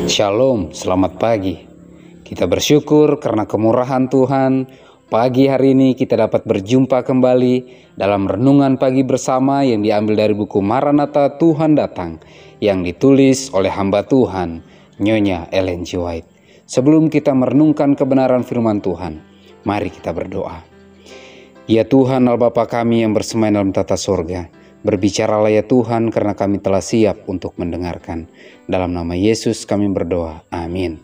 Shalom, selamat pagi. Kita bersyukur karena kemurahan Tuhan. Pagi hari ini kita dapat berjumpa kembali dalam renungan pagi bersama yang diambil dari buku Maranatha Tuhan Datang yang ditulis oleh hamba Tuhan, Nyonya Ellen G. White. Sebelum kita merenungkan kebenaran firman Tuhan, mari kita berdoa. Ya Tuhan, Allah Bapa kami yang bersemayam dalam tata sorga, berbicaralah ya Tuhan karena kami telah siap untuk mendengarkan. Dalam nama Yesus kami berdoa, amin.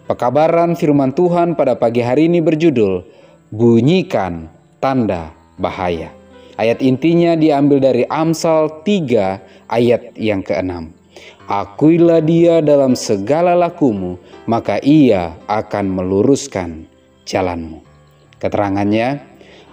Pekabaran firman Tuhan pada pagi hari ini berjudul, Bunyikan Tanda Bahaya. Ayat intinya diambil dari Amsal 3 ayat yang ke-6. Akuilah dia dalam segala lakumu, maka ia akan meluruskan jalanmu. Keterangannya,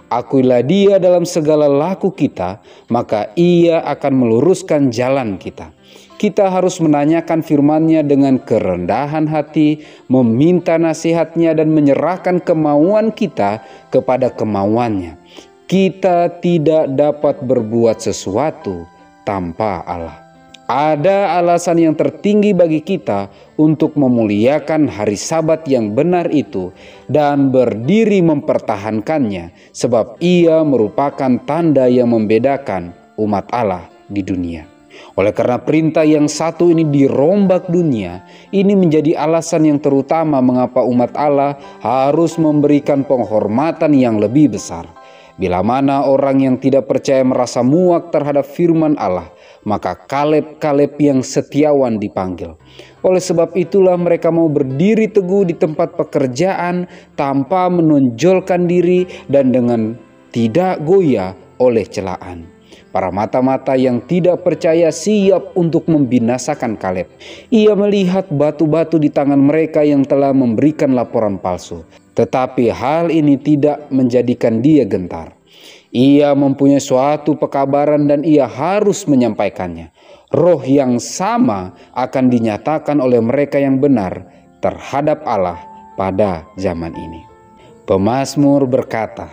akuilah dia dalam segala laku kita, maka ia akan meluruskan jalan kita. Kita harus menanyakan firman-Nya dengan kerendahan hati, meminta nasihat-Nya dan menyerahkan kemauan kita kepada kemauan-Nya. Kita tidak dapat berbuat sesuatu tanpa Allah. Ada alasan yang tertinggi bagi kita untuk memuliakan hari Sabat yang benar itu dan berdiri mempertahankannya, sebab ia merupakan tanda yang membedakan umat Allah di dunia. Oleh karena perintah yang satu ini dirombak dunia, ini menjadi alasan yang terutama mengapa umat Allah harus memberikan penghormatan yang lebih besar. Bila mana orang yang tidak percaya merasa muak terhadap firman Allah, maka Kaleb yang setiawan dipanggil. Oleh sebab itulah mereka mau berdiri teguh di tempat pekerjaan tanpa menonjolkan diri dan dengan tidak goyah oleh celaan. Para mata-mata yang tidak percaya siap untuk membinasakan Kaleb. Ia melihat batu-batu di tangan mereka yang telah memberikan laporan palsu. Tetapi hal ini tidak menjadikan dia gentar. Ia mempunyai suatu pekabaran dan ia harus menyampaikannya. Roh yang sama akan dinyatakan oleh mereka yang benar terhadap Allah pada zaman ini. Pemazmur berkata,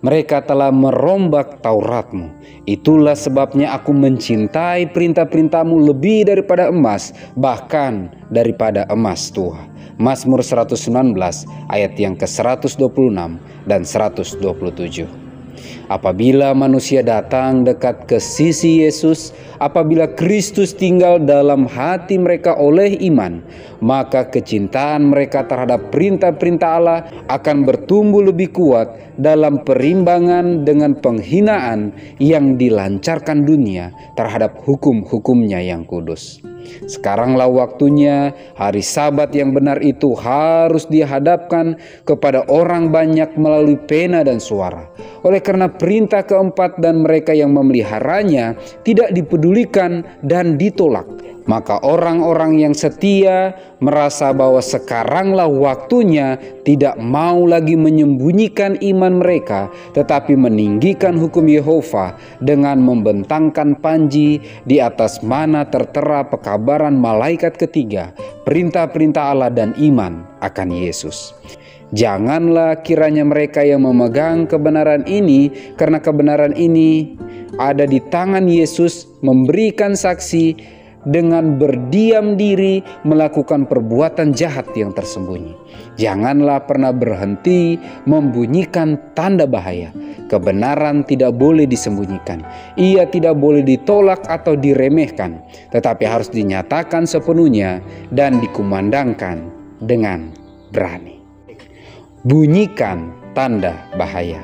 mereka telah merombak Taurat-Mu. Itulah sebabnya aku mencintai perintah-perintah-Mu lebih daripada emas, bahkan daripada emas tua. Mazmur 119 ayat yang ke-126 dan 127. Apabila manusia datang dekat ke sisi Yesus, apabila Kristus tinggal dalam hati mereka oleh iman, maka kecintaan mereka terhadap perintah-perintah Allah akan bertumbuh lebih kuat dalam perimbangan dengan penghinaan yang dilancarkan dunia terhadap hukum-hukumnya yang kudus. Sekaranglah waktunya hari Sabat yang benar itu harus dihadapkan kepada orang banyak melalui pena dan suara. Oleh karena perintah keempat dan mereka yang memeliharanya tidak dipedulikan dan ditolak, maka orang-orang yang setia merasa bahwa sekaranglah waktunya tidak mau lagi menyembunyikan iman mereka, tetapi meninggikan hukum Yehova dengan membentangkan panji di atas mana tertera pekabaran malaikat ketiga, perintah-perintah Allah dan iman akan Yesus. Janganlah kiranya mereka yang memegang kebenaran ini, karena kebenaran ini ada di tangan Yesus, memberikan saksi dengan berdiam diri melakukan perbuatan jahat yang tersembunyi. Janganlah pernah berhenti membunyikan tanda bahaya. Kebenaran tidak boleh disembunyikan. Ia tidak boleh ditolak atau diremehkan, tetapi harus dinyatakan sepenuhnya dan dikumandangkan dengan berani. Bunyikan tanda bahaya.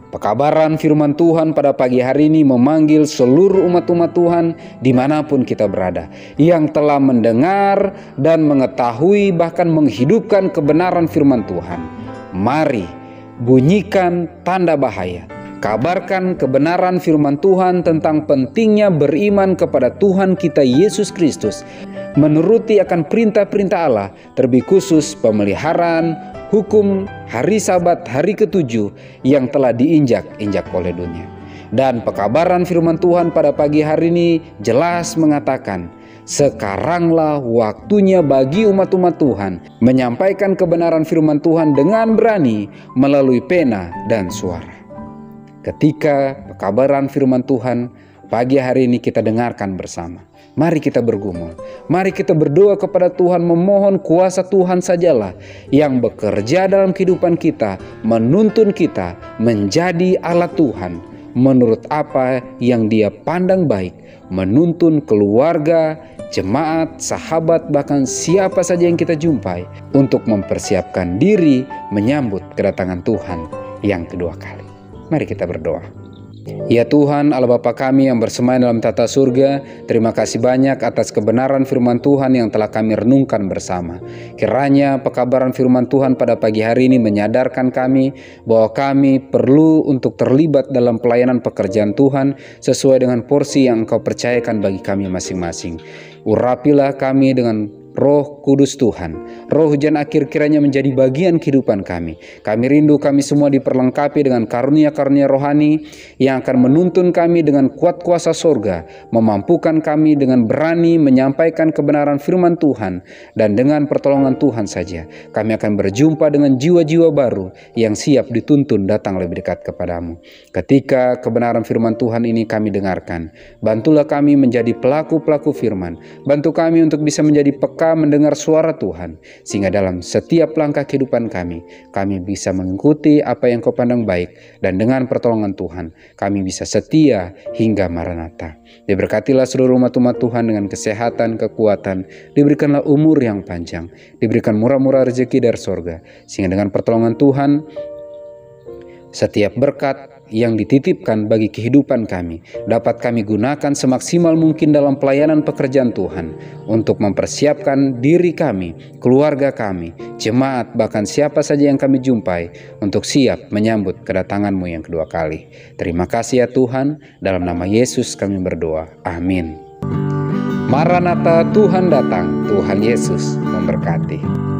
Pekabaran firman Tuhan pada pagi hari ini memanggil seluruh umat-umat Tuhan dimanapun kita berada, yang telah mendengar dan mengetahui bahkan menghidupkan kebenaran firman Tuhan. Mari bunyikan tanda bahaya. Kabarkan kebenaran firman Tuhan tentang pentingnya beriman kepada Tuhan kita Yesus Kristus, menuruti akan perintah-perintah Allah, terlebih khusus pemeliharaan hukum hari Sabat hari ke-7 yang telah diinjak-injak oleh dunia. Dan pekabaran firman Tuhan pada pagi hari ini jelas mengatakan, sekaranglah waktunya bagi umat-umat Tuhan menyampaikan kebenaran firman Tuhan dengan berani melalui pena dan suara. Ketika pekabaran firman Tuhan Pagi hari ini kita dengarkan bersama. Mari kita bergumul. Mari kita berdoa kepada Tuhan, memohon kuasa Tuhan sajalah yang bekerja dalam kehidupan kita, menuntun kita menjadi alat Tuhan menurut apa yang Dia pandang baik, menuntun keluarga, jemaat, sahabat, bahkan siapa saja yang kita jumpai untuk mempersiapkan diri menyambut kedatangan Tuhan yang kedua kali. Mari kita berdoa. Ya Tuhan, Allah Bapa kami yang bersemayam dalam tata surga, terima kasih banyak atas kebenaran firman Tuhan yang telah kami renungkan bersama. Kiranya pekabaran firman Tuhan pada pagi hari ini menyadarkan kami bahwa kami perlu untuk terlibat dalam pelayanan pekerjaan Tuhan sesuai dengan porsi yang Engkau percayakan bagi kami masing-masing. Urapilah kami dengan Roh Kudus Tuhan, roh hujan akhir kiranya menjadi bagian kehidupan kami. Kami rindu kami semua diperlengkapi dengan karunia-karunia rohani yang akan menuntun kami dengan kuat kuasa sorga, memampukan kami dengan berani menyampaikan kebenaran firman Tuhan, dan dengan pertolongan Tuhan saja kami akan berjumpa dengan jiwa-jiwa baru yang siap dituntun datang lebih dekat kepadamu. Ketika kebenaran firman Tuhan ini kami dengarkan, bantulah kami menjadi pelaku-pelaku firman, bantu kami untuk bisa menjadi peka mendengar suara Tuhan, sehingga dalam setiap langkah kehidupan kami bisa mengikuti apa yang Kau pandang baik, dan dengan pertolongan Tuhan kami bisa setia hingga Maranatha. Diberkatilah seluruh umat-umat Tuhan dengan kesehatan, kekuatan, diberikanlah umur yang panjang, diberikan murah-murah rezeki dari sorga, sehingga dengan pertolongan Tuhan setiap berkat yang dititipkan bagi kehidupan kami dapat kami gunakan semaksimal mungkin dalam pelayanan pekerjaan Tuhan untuk mempersiapkan diri kami, keluarga kami, jemaat, bahkan siapa saja yang kami jumpai untuk siap menyambut kedatangan-Mu yang kedua kali. Terima kasih ya Tuhan, dalam nama Yesus kami berdoa. Amin. Maranatha, Tuhan datang. Tuhan Yesus memberkati.